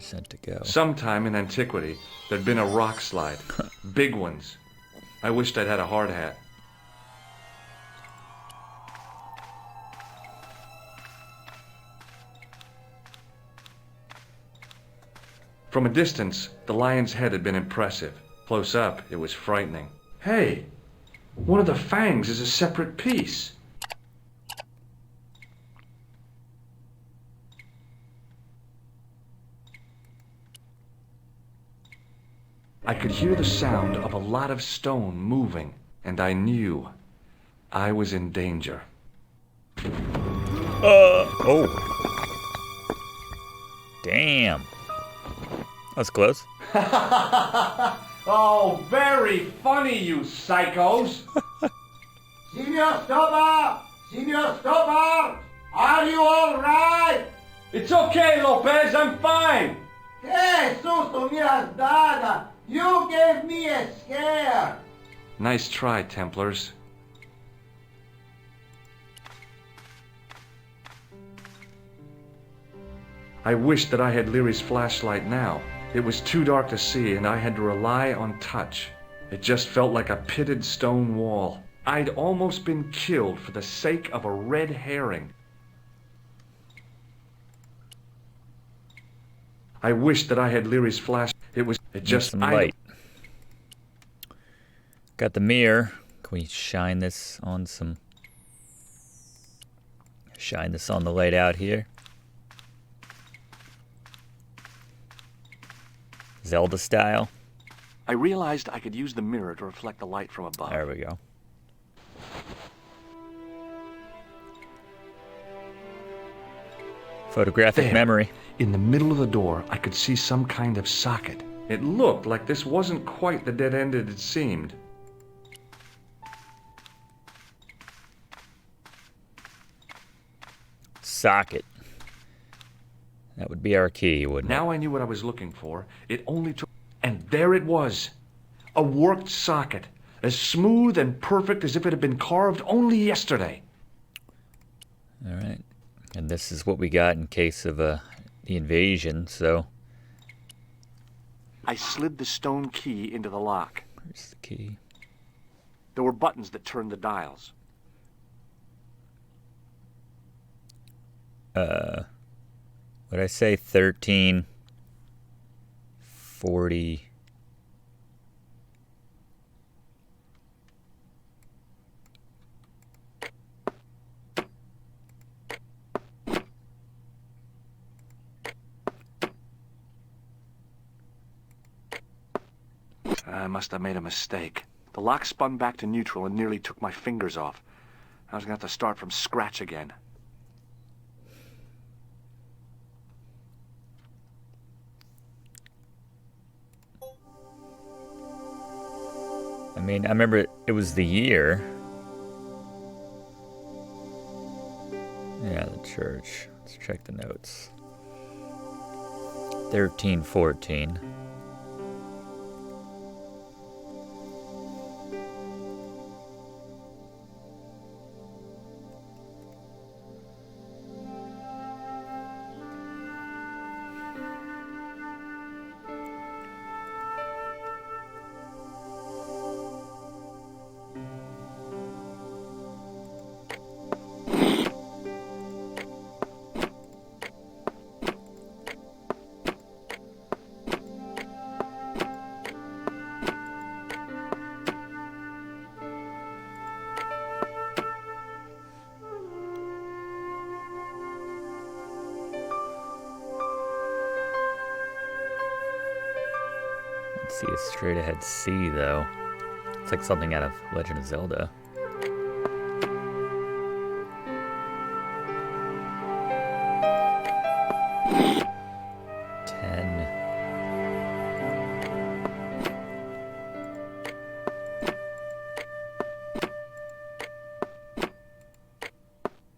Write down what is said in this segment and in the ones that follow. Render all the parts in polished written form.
10% to go. Sometime in antiquity, there'd been a rock slide. Big ones. I wished I'd had a hard hat. From a distance, the lion's head had been impressive. Close up, it was frightening. Hey, one of the fangs is a separate piece. I could hear the sound of a lot of stone moving, and I knew I was in danger. Oh. Damn. That was close. Oh, very funny, you psychos! Signor Stopper! Signor Stopper! Are you all right? It's okay, Lopez, I'm fine! Que susto me has dado! You gave me a scare! Nice try, Templars. I wished that I had Leary's flashlight now. It was too dark to see, and I had to rely on touch. It just felt like a pitted stone wall. I'd almost been killed for the sake of a red herring. I wished that I had Leary's flash. It just some light. Got the mirror. Can we shine this on some? Shine this on the light out here. Zelda style. I realized I could use the mirror to reflect the light from above. There we go. Photographic memory. In the middle of the door, I could see some kind of socket. It looked like this wasn't quite the dead end it had seemed. Socket. That would be our key, wouldn't it? Now I knew what I was looking for. It only took... And there it was. A worked socket. As smooth and perfect as if it had been carved only yesterday. All right. And this is what we got in case of the invasion, so... I slid the stone key into the lock. Where's the key? There were buttons that turned the dials. What did I say? 1340. I must have made a mistake. The lock spun back to neutral and nearly took my fingers off. I was going to have to start from scratch again. I mean, I remember it was the year. Yeah, the church. Let's check the notes. 1314. See a straight ahead C though. It's like something out of Legend of Zelda.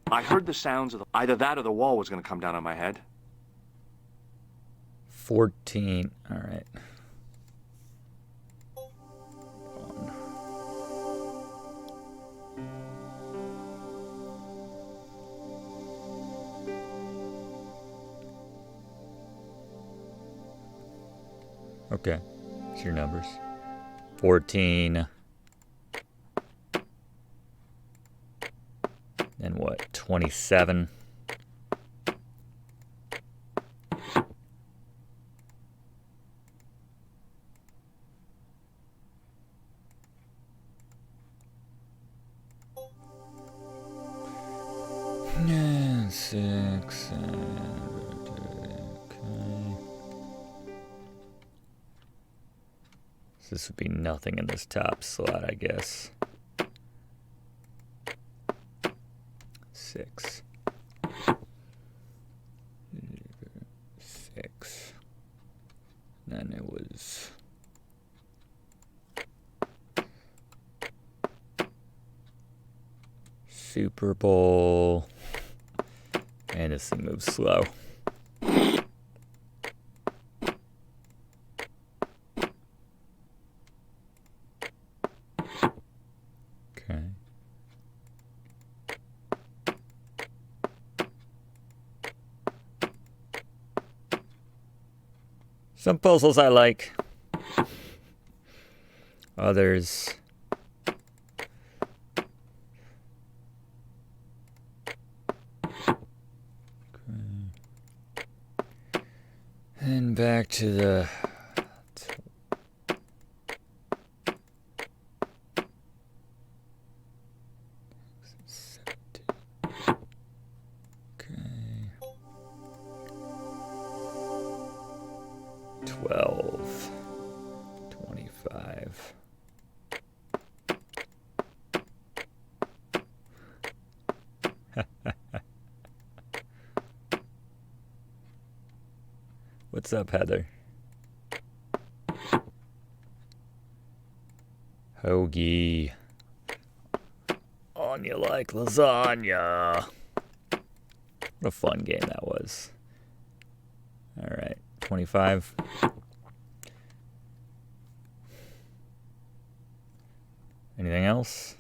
I heard the sounds of either that or the wall was going to come down on my head. 14. All right. Okay. What's your numbers? 14. And what? 27. Yeah, 6. Okay. So this would be nothing in this top slot, I guess. 6. 6. Then it was Super Bowl. And this thing moves slow. Okay. Some puzzles I like. Others. And back to the okay. 12, 25. What's up, Heather? Hoagie. On you like lasagna. What a fun game that was. Alright, 25. Anything else?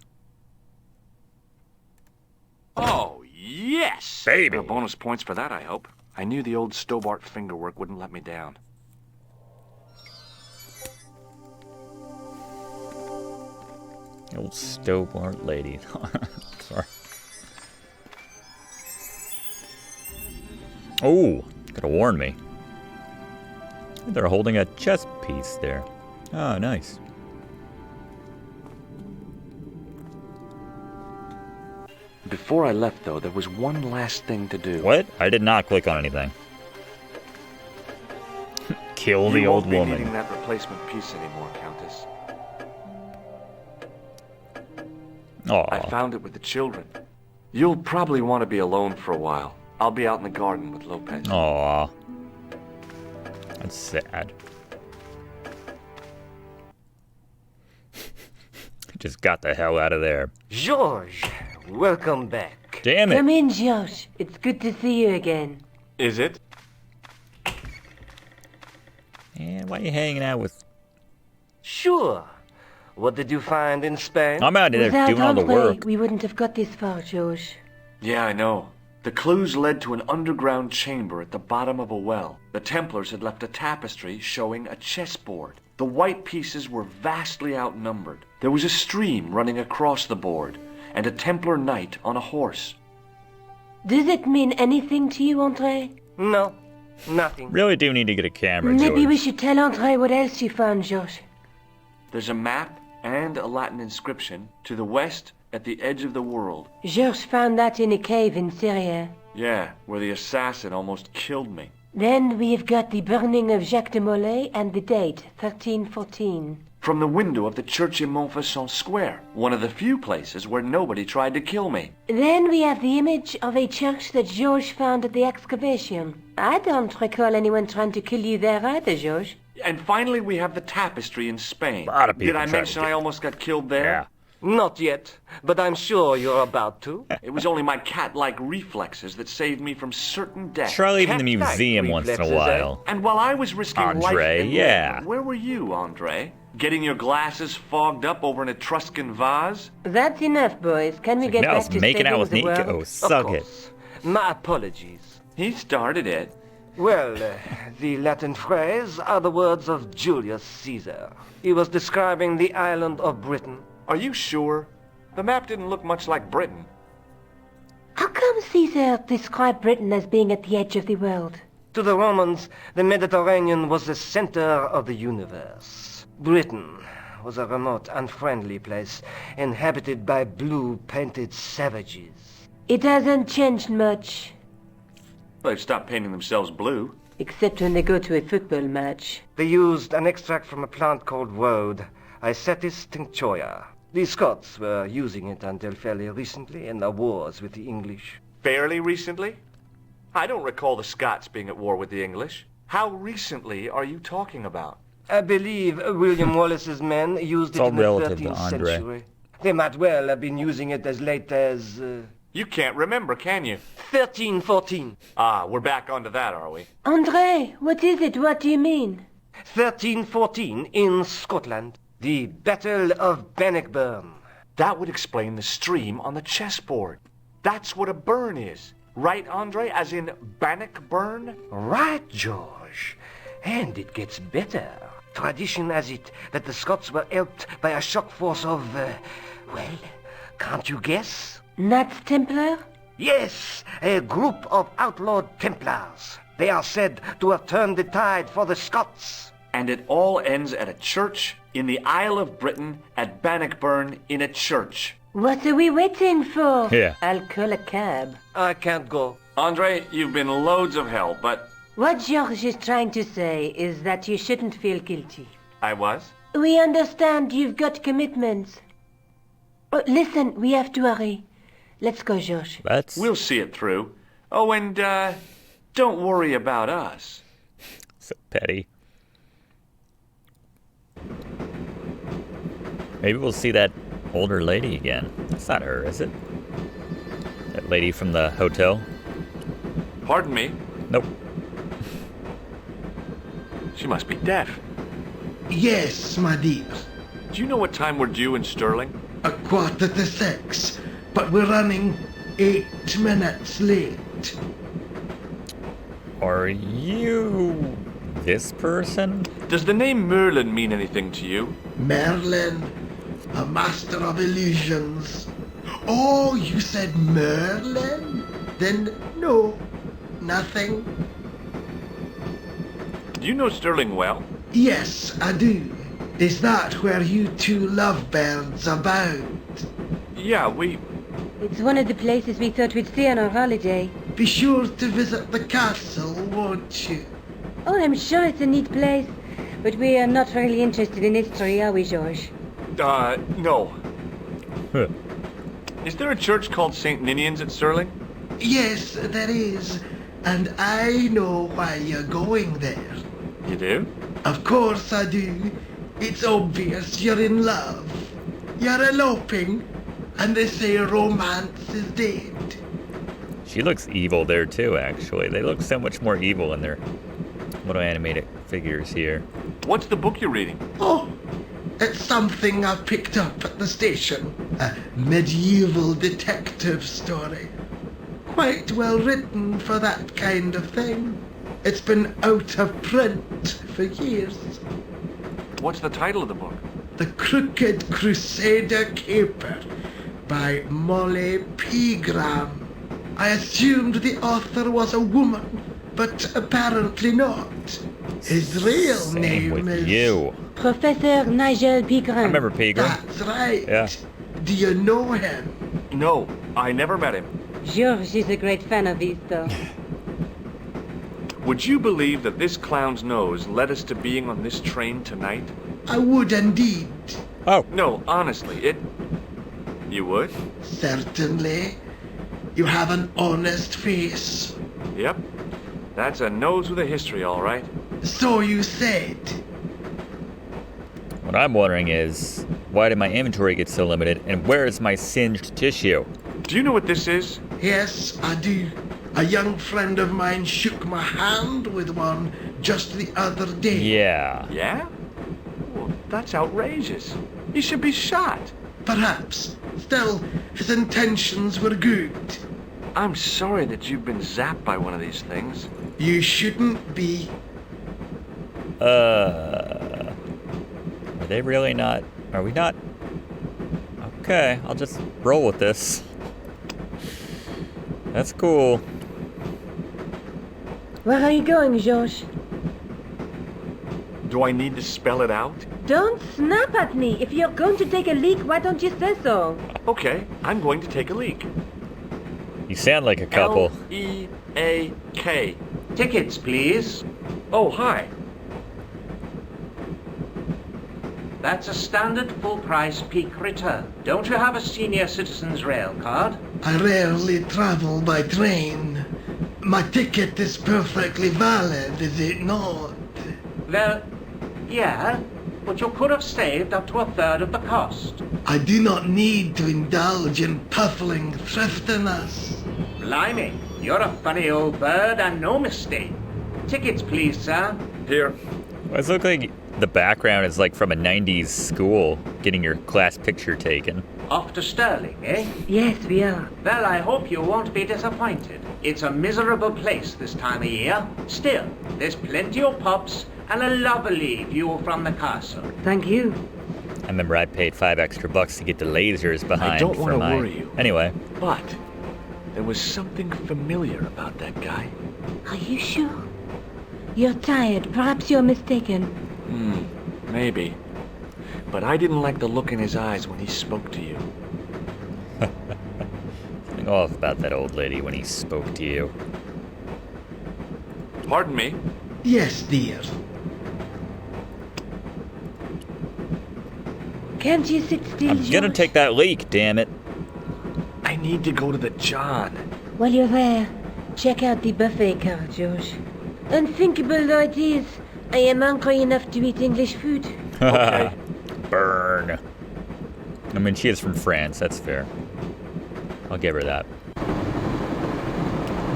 Oh, yes! Baby! Bonus points for that, I hope. I knew the old Stobart fingerwork wouldn't let me down. The old Stobart lady. Sorry. Oh, could have warned me. They're holding a chess piece there. Oh, nice. Before I left, though, there was one last thing to do. What? I did not click on anything. Kill the old woman. You won't be woman. needing that replacement piece anymore, Countess. I Aw. found it with the children. You'll probably want to be alone for a while. I'll be out in the garden with Lopez. Aw. That's sad. Just got the hell out of there. George, welcome back. Damn it. Come in, Josh. It's good to see you again. Is it? And why are you hanging out with... Sure. What did you find in Spain? I'm out there Without doing all the Andre, work. we wouldn't have got this far, Josh. Yeah, I know. The clues led to an underground chamber at the bottom of a well. The Templars had left a tapestry showing a chessboard. The white pieces were vastly outnumbered. There was a stream running across the board, and a Templar knight on a horse. Does it mean anything to you, Andre? No, nothing. Really do need to get a camera, Maybe we George. should tell Andre what else you found, Josh. There's a map and a Latin inscription to the west at the edge of the world. George found that in a cave in Syria. Yeah, where the assassin almost killed me. Then we have got the burning of Jacques de Molay and the date, 1314. From the window of the church in Montfaucon Square, one of the few places where nobody tried to kill me. Then we have the image of a church that George found at the excavation. I don't recall anyone trying to kill you there either, George. And finally we have the tapestry in Spain. A lot of people Did I tried to mention kill I almost got killed there? Yeah. Not yet, but I'm sure you're about to. It was only my cat-like reflexes that saved me from certain death. Try leaving the Cat-like museum once in a reflexes, while. And while I was risking life Andre, and yeah. limb, where were you, Andre? Getting your glasses fogged up over an Etruscan vase? That's enough, boys. Can we get Nels back to making out saving with the Nico. world? Of Suck it. course. My apologies. He started it. Well, the Latin phrase are the words of Julius Caesar. He was describing the island of Britain. Are you sure? The map didn't look much like Britain. How come Caesar described Britain as being at the edge of the world? To the Romans, the Mediterranean was the center of the universe. Britain was a remote, unfriendly place, inhabited by blue-painted savages. It hasn't changed much, They've stopped painting themselves blue. except when they go to a football match. They used an extract from a plant called woad, Icetis tinctoria. The Scots were using it until fairly recently in their wars with the English. Fairly recently? I don't recall the Scots being at war with the English. How recently are you talking about? I believe William Wallace's men used it all in the relative to 13th Andre. century. They might well have been using it as late as You can't remember, can you? 1314. Ah, we're back onto that, are we? André, what is it? What do you mean? 1314 in Scotland. The Battle of Bannockburn. That would explain the stream on the chessboard. That's what a burn is. Right, Andre? As in Bannockburn? Right, George. And it gets better. Tradition has it that the Scots were helped by a shock force of, well, can't you guess? Knights Templar? Yes, a group of outlawed Templars. They are said to have turned the tide for the Scots. And it all ends at a church in the Isle of Britain at Bannockburn in a church. What are we waiting for? Yeah. I'll call a cab. I can't go. Andre, you've been loads of help, but What George is trying to say is that you shouldn't feel guilty. I was. We understand you've got commitments. Oh, listen, we have to hurry. Let's go, George. That's We'll see it through. Oh, and, don't worry about us. so petty. Maybe we'll see that older lady again. That's not her, is it? That lady from the hotel? Pardon me? Nope. She must be deaf. Yes, my dear. Do you know what time we're due in Stirling? 6:15, but we're running 8 minutes late. Are you this person? Does the name Merlin mean anything to you? Merlin, a master of illusions. Oh, you said Merlin? Then no, nothing. Do you know Stirling well? Yes, I do. Is that where you two lovebirds abound? Yeah, we... It's one of the places we thought we'd see on our holiday. Be sure to visit the castle, won't you? Oh, I'm sure it's a neat place. But we are not really interested in history, are we, George? No. Huh. Is there a church called St. Ninian's at Stirling? Yes, there is. And I know why you're going there. You do? Of course I do. It's obvious you're in love. You're eloping, and they say romance is dead. She looks evil there too, actually. They look so much more evil in their little animated figures here. What's the book you're reading? Oh, it's something I picked up at the station. A medieval detective story. Quite well written for that kind of thing. It's been out of print for years. What's the title of the book? The Crooked Crusader Caper by Molly Pegram. I assumed the author was a woman, but apparently not. His real Same name with is... you. Professor Nigel Pegram. I remember Pegram. That's right. Yeah. Do you know him? No, I never met him. George is a great fan of his, though. Would you believe that this clown's nose led us to being on this train tonight? I would indeed. Oh, No, honestly, it... You would? Certainly. You have an honest face. Yep. That's a nose with a history, all right. So you said. what I'm wondering is, why did my inventory get so limited, and where is my singed tissue? Do you know what this is? Yes, I do. A young friend of mine shook my hand with one just the other day. Yeah. Yeah? Well, that's outrageous. He should be shot. Perhaps. Still, his intentions were good. I'm sorry that you've been zapped by one of these things. You shouldn't be. Are they really not? Are we not? Okay, I'll just roll with this. That's cool. Where are you going, George? Do I need to spell it out? Don't snap at me. If you're going to take a leak, why don't you say so? Okay, I'm going to take a leak. You sound like a couple. L-E-A-K. Tickets, please. Oh, hi. That's a standard full-price peak return. Don't you have a senior citizen's rail card? I rarely travel by train. My ticket is perfectly valid, is it not? Well, yeah, but you could have saved up to a third of the cost. I do not need to indulge in puffling thriftiness. Blimey, you're a funny old bird and no mistake. Tickets, please, sir. Here. It looks like the background is like from a 90s school getting your class picture taken. Off to Stirling, eh? Yes, we are. Well, I hope you won't be disappointed. It's a miserable place this time of year. Still, there's plenty of pubs and a lovely view from the castle. Thank you. I remember I paid $5 extra to get the lasers behind. I don't for want to my... worry you. Anyway. But there was something familiar about that guy. Are you sure? You're tired. Perhaps you're mistaken. Maybe. But I didn't like the look in his eyes when he spoke to you. Something off about that old lady when he spoke to you. Pardon me? Yes, dear. Can't you sit still, I'm gonna George? take that leak, damn it. I need to go to the John. While you're there, check out the buffet car, George. Unthinkable though it is, I am hungry enough to eat English food. Okay. Burn. I mean, she is from France, that's fair. I'll give her that.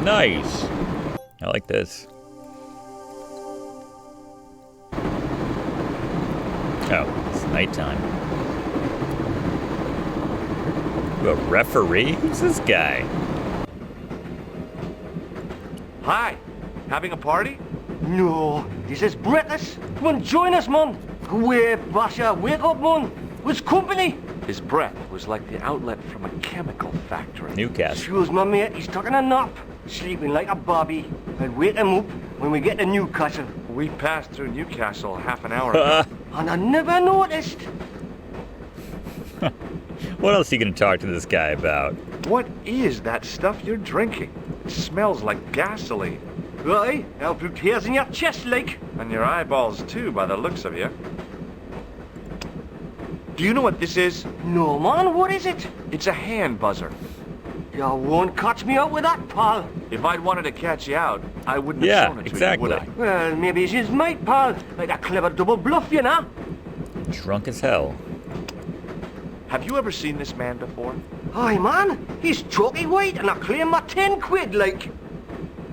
Nice. I like this. Oh, it's nighttime. A referee? Who's this guy? Hi. Having a party? No, this is breakfast. Come on, join us, man. Wake, Basha, wake up, man. What's company? His breath was like the outlet from a chemical factory. Newcastle. Excuse my mate, he's taking a nap. Sleeping like a bobby. I'll wake him up when we get to Newcastle. We passed through Newcastle half an hour ago. And I never noticed. What else are you gonna talk to this guy about? What is that stuff you're drinking? It smells like gasoline. Right, I'll put tears in your chest, like. And your eyeballs too, by the looks of you. Do you know what this is? No, man, what is it? It's a hand buzzer. You won't catch me out with that, pal. If I'd wanted to catch you out, I wouldn't Yeah, have shown it exactly. to you, would I? Well, maybe she's mate, pal. Like a clever double bluff, you know. Drunk as hell. Have you ever seen this man before? Aye, man, he's chalky white and I claim my 10 quid, like.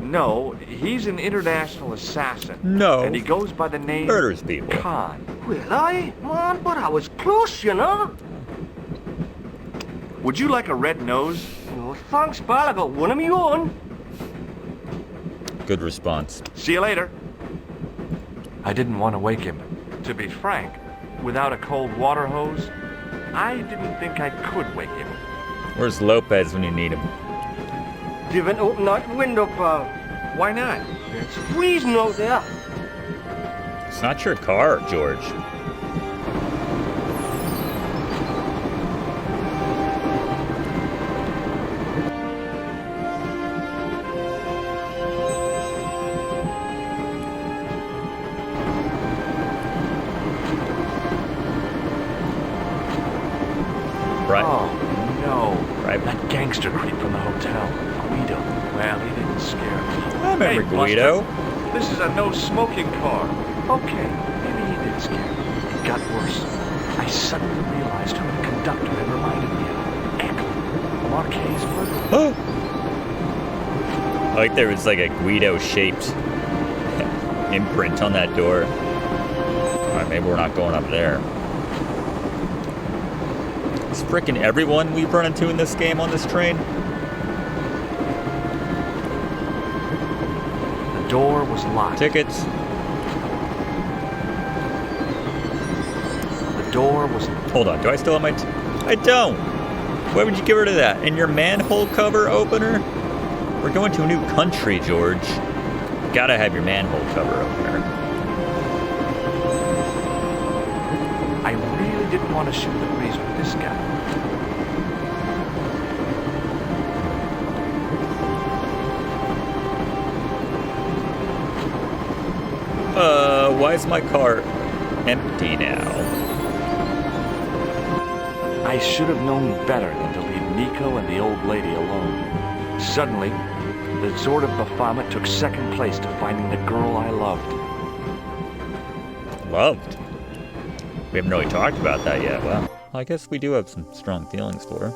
No, he's an international assassin. No. And he goes by the name Murders people. Khan. Well, aye, man, but I was close, you know. Would you like a red nose? No, thanks, pal, I got one of my own. Good response. See you later. I didn't want to wake him. To be frank, without a cold water hose, I didn't think I could wake him. Where's Lopez when you need him? Didn't open that window, pal. Why not? It's freezing out there. It's not your car, George. Right. Oh, no. Right. That gangster creep from the hotel. Guido. Well, he didn't scare me. I remember Hey, Guido. Buster, this is a no-smoking car. Okay, maybe he did scare me. It got worse. I suddenly realized who the conductor had reminded me of. Echo. Marquet's murderer. Oh. Like there was like a Guido-shaped imprint on that door. Alright, maybe we're not going up there. Is frickin' everyone we've run into in this game on this train? door was locked. Tickets. The door was... Hold on, do I still have my... I don't! Why would you get rid of that? And your manhole cover opener? We're going to a new country, George. Gotta have your manhole cover opener. I really didn't want to shoot the breeze with this guy. Why is my car empty now? I should have known better than to leave Nico and the old lady alone. Suddenly, the Sword of Baphomet took second place to finding the girl I loved. Loved? We haven't really talked about that yet. Well, I guess we do have some strong feelings for her.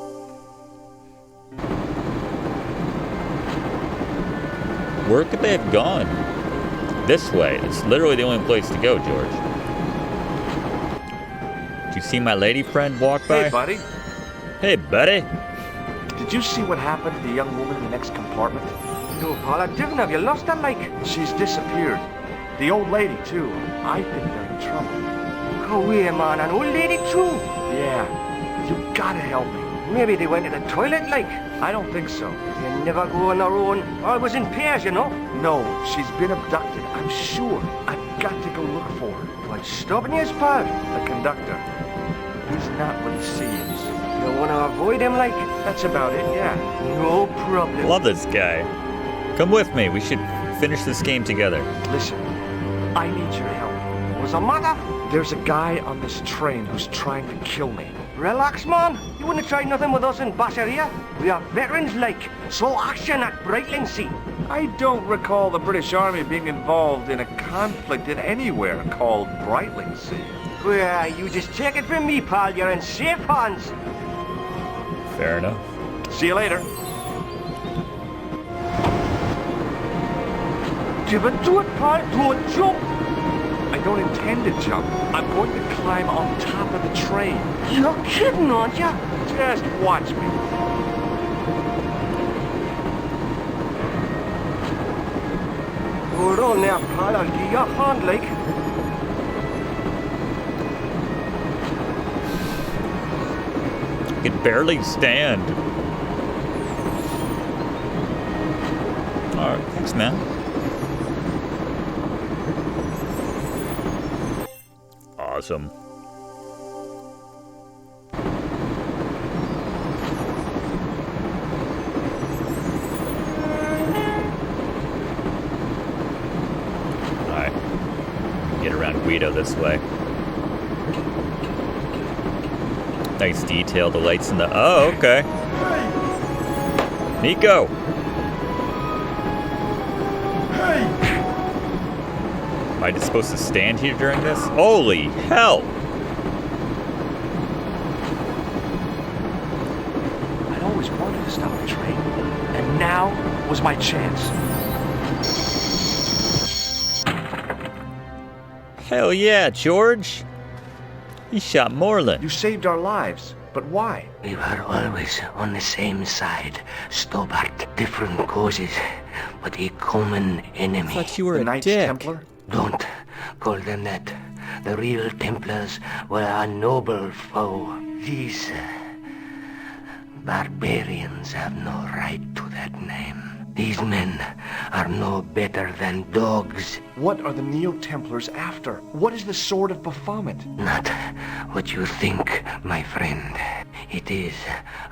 Where could they have gone? This way. It's literally the only place to go, George. Did you see my lady friend walk by? Hey, buddy. Hey, buddy. Did you see what happened to the young woman in the next compartment? No, Paula, didn't have you lost her, like? She's disappeared. The old lady, too. I think they're in trouble. Go away, man, an old lady, too. Yeah. You gotta help me. Maybe they went to the toilet, like. I don't think so. They never go on their own. Always in pairs, you know. No, she's been abducted. I'm sure. I've got to go look for her. What's stopping you, pal? The conductor. He's not what he seems. You want to avoid him, like? That's about it, yeah. No problem. Love this guy. Come with me. We should finish this game together. Listen, I need your help. What's the matter? There's a guy on this train who's trying to kill me. Relax, man. You wouldn't try nothing with us in Basharia. We are veterans, like. Slow action at Brightlingsea. I don't recall the British Army being involved in a conflict in anywhere called Brightlingsea. Well, you just take it from me, pal. You're in safe hands. Fair enough. See you later. Give it to it, pal. Don't jump. I don't intend to jump. I'm going to climb on top of the train. You're kidding, aren't you? Just watch me. Hold on now, pal. I'll give you a hand, like. I can barely stand. Alright, thanks, man. Awesome. Alright. Get around Guido this way. Nice detail, the lights in the... Oh, okay. Nico! Am I just supposed to stand here during this? Holy hell! I'd always wanted to stop a train, and now was my chance. Hell yeah, George! He shot Moreland. You saved our lives, but why? We were always on the same side, Stobart. Different causes, but a common I enemy. thought you were The a Knights dick. Templar? Don't call them that. The real Templars were a noble foe. These barbarians have no right to that name. These men are no better than dogs. What are the Neo-Templars after? What is the Sword of Baphomet? Not what you think, my friend. It is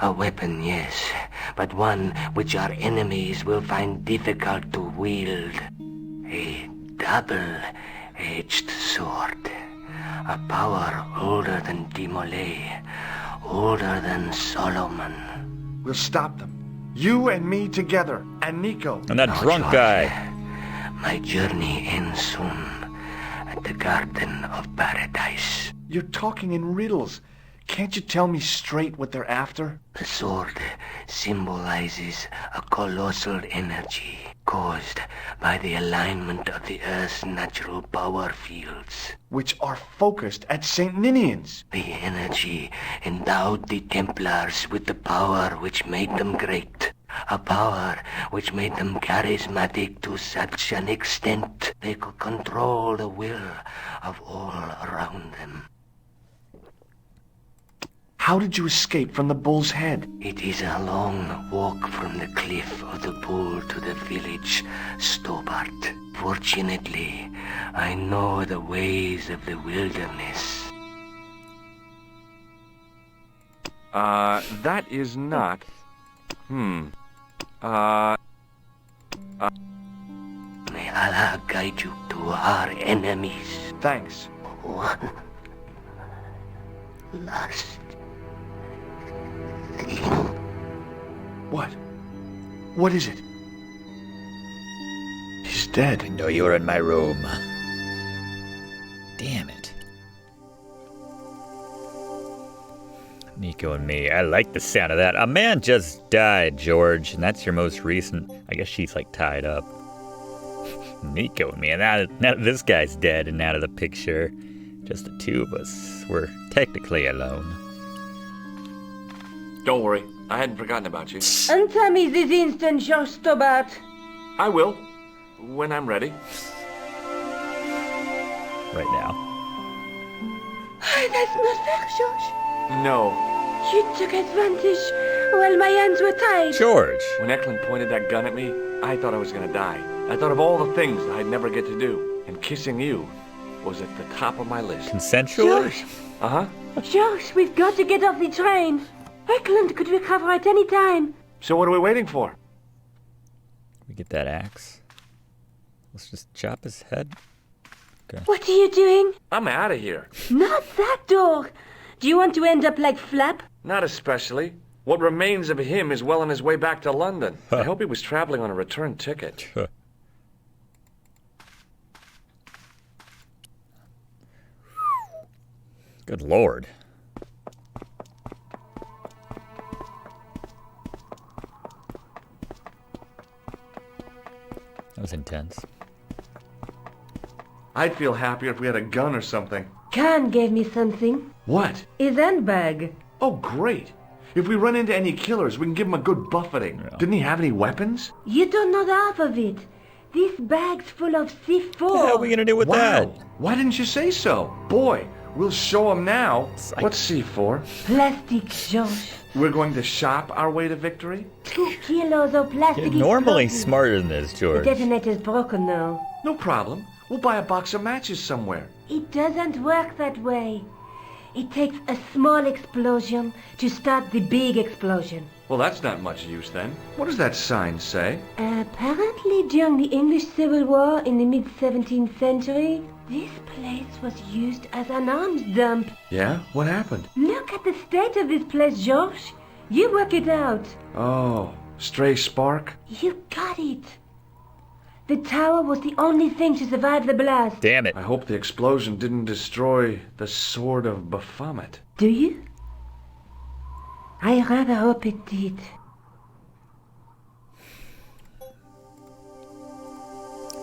a weapon, yes, but one which our enemies will find difficult to wield. A double-edged sword. A power older than Demolay, older than Solomon. We'll stop them. You and me together, and Nico. And that No, drunk George. guy. My journey ends soon at the Garden of Paradise. You're talking in riddles. Can't you tell me straight what they're after? The sword symbolizes a colossal energy caused by the alignment of the Earth's natural power fields. Which are focused at St. Ninian's. The energy endowed the Templars with the power which made them great. A power which made them charismatic to such an extent they could control the will of all around them. How did you escape from the bull's head? It is a long walk from the cliff of the bull to the village, Stobart. Fortunately, I know the ways of the wilderness. That is not... May Allah guide you to our enemies. Thanks. One last thing. What? What is it? He's dead. I know you're in my room. Damn it. Nico and me. I like the sound of that. A man just died, George, and that's your most recent. I guess she's like tied up. Nico and me. And now this guy's dead and out of the picture. Just the two of us. We're technically alone. Don't worry. I hadn't forgotten about you. Answer me this instant, George Stobart. I will. When I'm ready. Right now. That's not fair, George. No. You took advantage while my hands were tied. George! When Eklund pointed that gun at me, I thought I was gonna die. I thought of all the things that I'd never get to do. And kissing you was at the top of my list. Consensually? George! Uh-huh. George, we've got to get off the train. Eklund could recover at any time. So what are we waiting for? We get that axe. Let's just chop his head. Okay. What are you doing? I'm out of here. Not that door. Do you want to end up like Flap? Not especially. What remains of him is well on his way back to London. I hope he was traveling on a return ticket. Good lord. That was intense. I'd feel happier if we had a gun or something. Khan gave me something. What? His handbag. Oh, great. If we run into any killers, we can give him a good buffeting. Yeah. Didn't he have any weapons? You don't know the half of it. This bag's full of C4. What the hell are we gonna do with that? Why didn't you say so? Boy, we'll show him now. What's C4? Plastic, George. We're going to shop our way to victory? 2 kilos of plastic. You're normally explosives. smarter than this, The George. detonator's broken now. No problem. We'll buy a box of matches somewhere. It doesn't work that way. It takes a small explosion to start the big explosion. Well, that's not much use then. What does that sign say? Apparently, during the English Civil War in the mid-17th century, this place was used as an arms dump. Yeah? What happened? Look at the state of this place, George. You work it out. Oh, stray spark? You got it. The tower was the only thing to survive the blast. Damn it. I hope the explosion didn't destroy the Sword of Baphomet. Do you? I rather hope it did.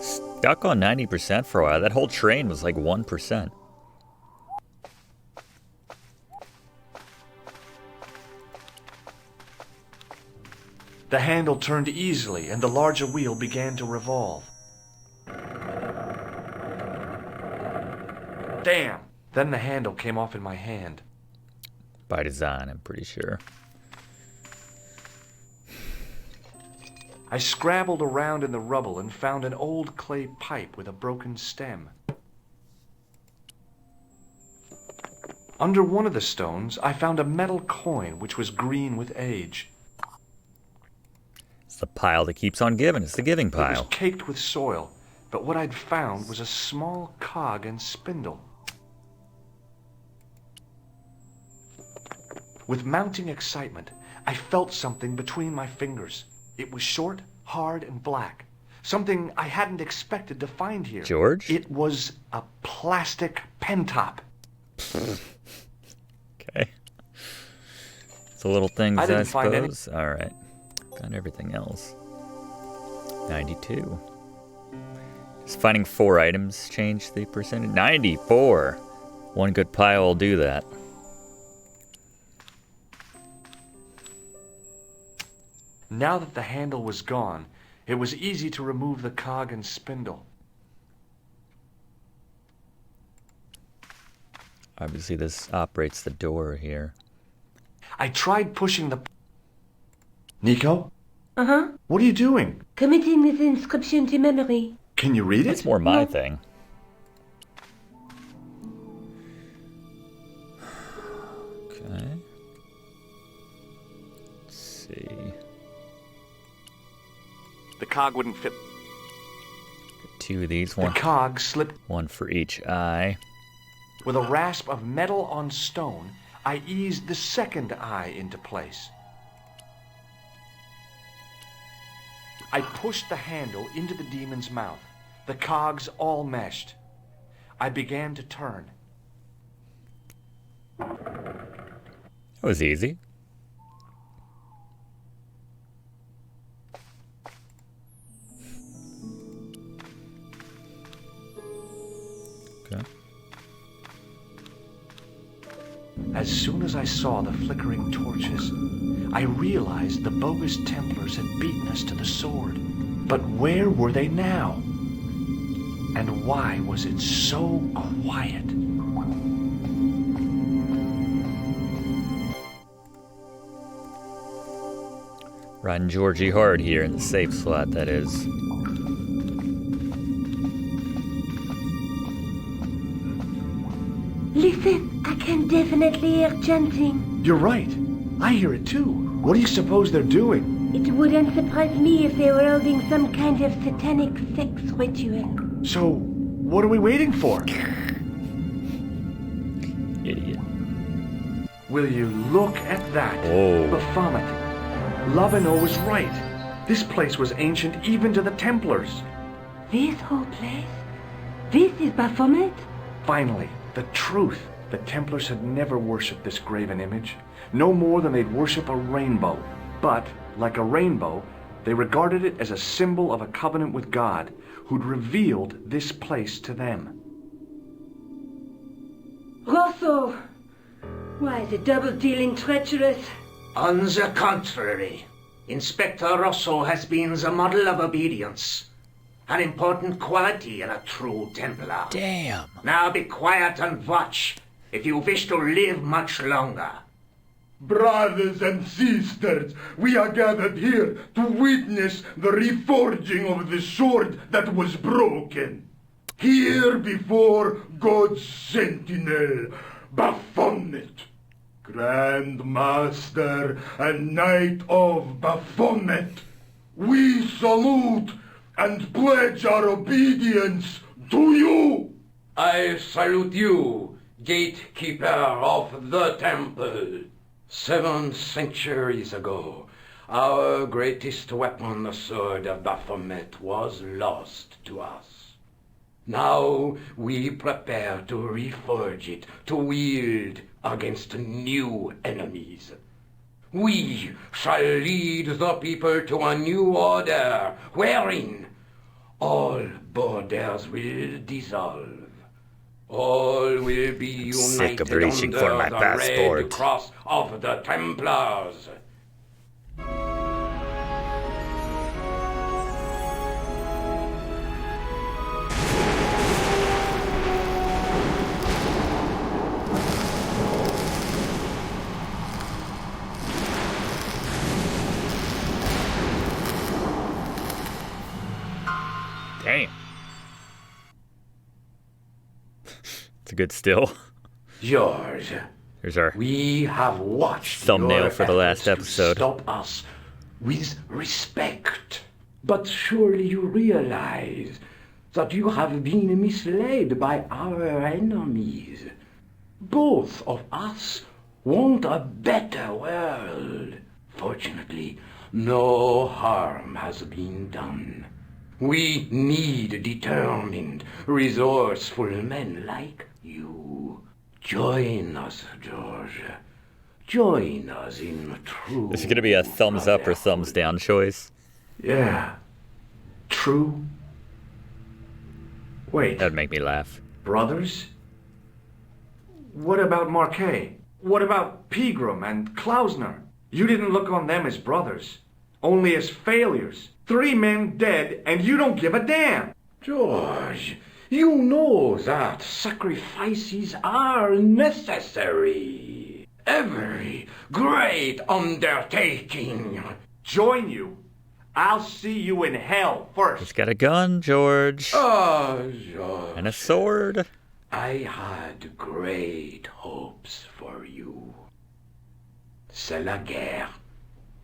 Stuck on 90% for a while. That whole train was like 1%. The handle turned easily and the larger wheel began to revolve. Damn! Then the handle came off in my hand. By design, I'm pretty sure. I scrabbled around in the rubble and found an old clay pipe with a broken stem. Under one of the stones, I found a metal coin which was green with age. It's the pile that keeps on giving. It's the giving It pile. was caked with soil, but what I'd found was a small cog and spindle. With mounting excitement, I felt something between my fingers. It was short, hard, and black. Something I hadn't expected to find here. George? It was a plastic pen top. Okay. It's the little things, I I didn't find any. suppose. All right. Found everything else. 92. Just finding 4 items change the percentage. 94. One good pile will do that. Now that the handle was gone, it was easy to remove the cog and spindle. Obviously, this operates the door here. I tried pushing the... Nico? Uh-huh. What are you doing? Committing this inscription to memory. Can you read it? That's more my thing. Okay. Let's see. The cog wouldn't fit. Two of these, The one cog slipped. one for each eye. With a rasp of metal on stone, I eased the second eye into place. I pushed the handle into the demon's mouth. The cogs all meshed. I began to turn. That was easy. Okay. As soon as I saw the flickering torches, I realized the bogus Templars had beaten us to the sword. But where were they now? And why was it so quiet? Riding Georgie hard here in the safe slot, that is. Listen, I can definitely hear chanting. You're right. I hear it too. What do you suppose they're doing? It wouldn't surprise me if they were holding some kind of satanic sex ritual. So, what are we waiting for? Idiot. Will you look at that? Oh. Baphomet. Lavino was right. This place was ancient even to the Templars. This whole place? This is Baphomet? Finally, the truth. The Templars had never worshipped this graven image, no more than they'd worship a rainbow. But, like a rainbow, they regarded it as a symbol of a covenant with God, who'd revealed this place to them. Rosso! Why, the double-dealing treacherous? On the contrary, Inspector Rosso has been the model of obedience, an important quality in a true Templar. Damn. Now be quiet and watch, if you wish to live much longer. Brothers and sisters, we are gathered here to witness the reforging of the sword that was broken. Here before God's sentinel, Baphomet, Grand Master and Knight of Baphomet, we salute and pledge our obedience to you. I salute you, gatekeeper of the temple. 7 centuries ago, our greatest weapon, the sword of Baphomet, was lost to us. Now we prepare to reforge it, to wield against new enemies. We shall lead the people to a new order, wherein all borders will dissolve. All will be united Sick of reaching under for my the passport. Red Cross of the Templars. Damn. It's a good still. George, Here's our we have watched thumbnail your for the last efforts to episode. stop us with respect. But surely you realize that you have been misled by our enemies. Both of us want a better world. Fortunately, no harm has been done. We need determined, resourceful men like you. Join us, George. Join us in true... This is gonna be a thumbs up or thumbs down choice. Yeah. True. Wait, That'd make me laugh. brothers? What about Marquet? What about Pegram and Klausner? You didn't look on them as brothers. only as failures. 3 men dead, and you don't give a damn. George, you know that sacrifices are necessary. Every great undertaking. Join you. I'll see you in hell first. He's got a gun, George. Oh, George. And a sword. I had great hopes for you. C'est la guerre.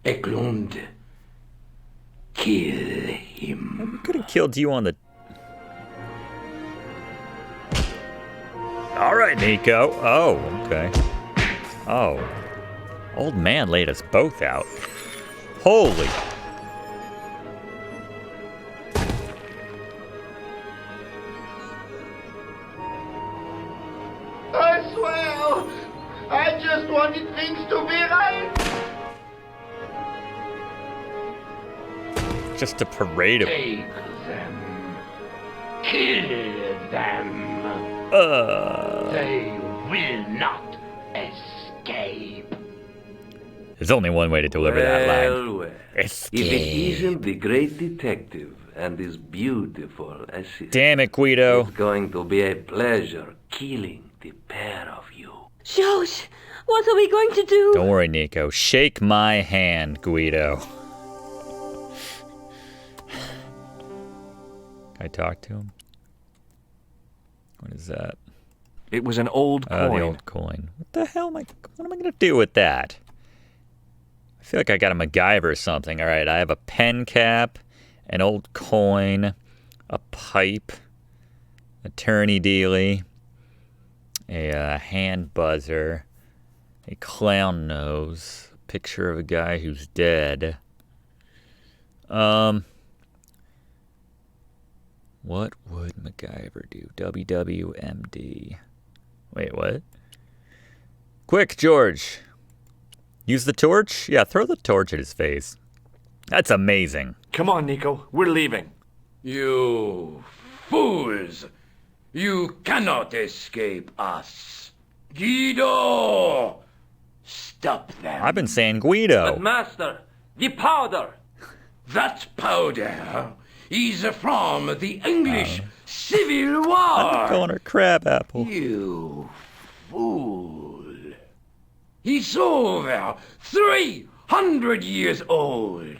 Eklund. Kill him. Could have killed you on the... All right, Nico. Oh, okay. Oh. Old man laid us both out. Holy... I swear, I just wanted things to be right. Just a parade of... Take them. Kill them. They will not escape. There's only one way to deliver that line. Well, Escape. if it isn't the great detective and his beautiful assistant, Damn it, Guido. it's going to be a pleasure killing the pair of you. George, what are we going to do? Don't worry, Nico. Shake my hand, Guido. Can I talk to him? What is that? It was an old Oh, coin. the old coin. What the hell am I... What am I going to do with that? I feel like I got a MacGyver or something. All right, I have a pen cap, an old coin, a pipe, a turny dealy, a hand buzzer, a clown nose, a picture of a guy who's dead. What would MacGyver do? WWMD. Wait, what? Quick, George. Use the torch? Yeah, throw the torch at his face. That's amazing. Come on, Nico. We're leaving. You fools! You cannot escape us. Guido! Stop them. I've been saying Guido. Master, the powder! That powder is from the English Civil War. I'm calling her crabapple. You fool. He's over 300 years old.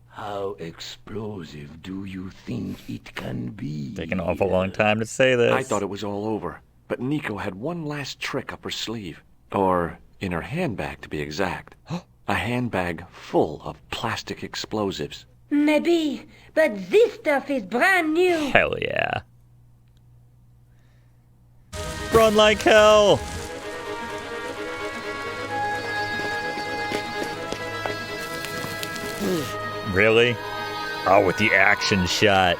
How explosive do you think it can be? Taking an awful long time to say this. I thought it was all over, but Nico had one last trick up her sleeve. Or in her handbag, to be exact. A handbag full of plastic explosives. Maybe, but this stuff is brand new. Hell yeah. Run like hell. Really? Oh, with the action shot.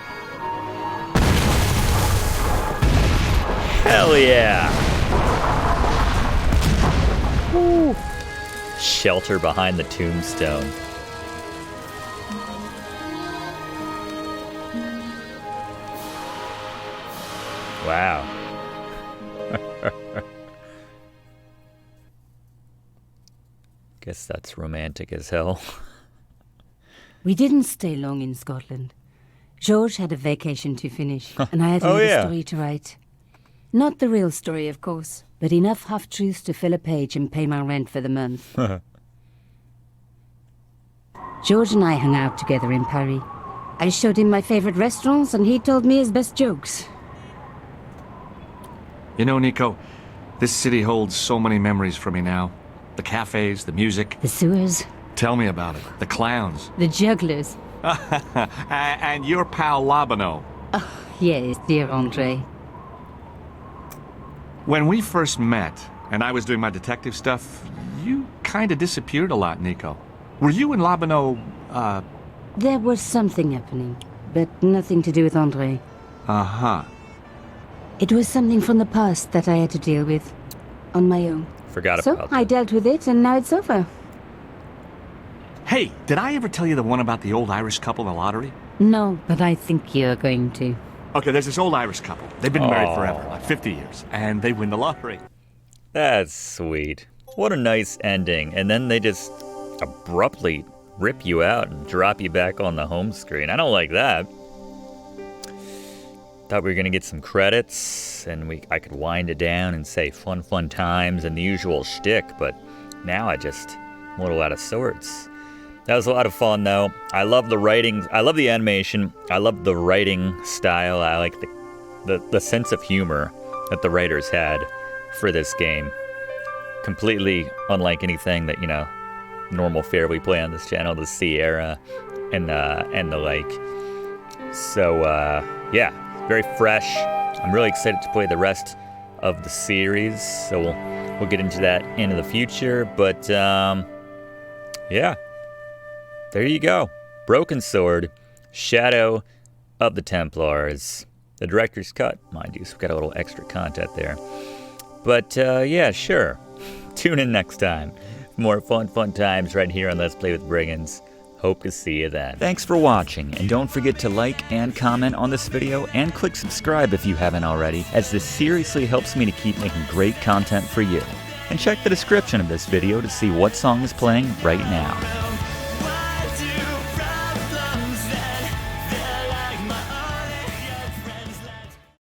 Hell yeah. Woo. Shelter behind the tombstone. Wow. Guess that's romantic as hell. We didn't stay long in Scotland. George had a vacation to finish, and I had another story to write. Not the real story, of course, but enough half-truths to fill a page and pay my rent for the month. George and I hung out together in Paris. I showed him my favorite restaurants, and he told me his best jokes. You know, Nico, this city holds so many memories for me now. The cafes, the music. The sewers. Tell me about it. The clowns. The jugglers. And your pal Labano. Oh, yes, dear Andre. When we first met, and I was doing my detective stuff, you kind of disappeared a lot, Nico. Were you and Labano, There was something happening, but nothing to do with Andre. Uh-huh. It was something from the past that I had to deal with, on my own. Forgot so about I that. dealt with it, and now it's over. Hey, did I ever tell you the one about the old Irish couple in the lottery? No, but I think you're going to. Okay, there's this old Irish couple. They've been married forever, like 50 years, and they win the lottery. That's sweet. What a nice ending. And then they just abruptly rip you out and drop you back on the home screen. I don't like that. Thought we were gonna get some credits and I could wind it down and say fun times and the usual shtick, but now I'm a little out of sorts. That was a lot of fun though. I love the writing, I love the animation, I love the writing style, I like the sense of humor that the writers had for this game. Completely unlike anything that, normal fare we play on this channel, the Sierra and the like. So yeah. Very fresh. I'm really excited to play the rest of the series, so we'll get into that in the future. But yeah, there you go. Broken Sword, Shadow of the Templars. The director's cut, mind you, so we've got a little extra content there. But yeah, sure. Tune in next time. More fun times right here on Let's Play with Brigands. Hope to see you then. Thanks for watching, and don't forget to like and comment on this video, and click subscribe if you haven't already, as this seriously helps me to keep making great content for you. And check the description of this video to see what song is playing right now.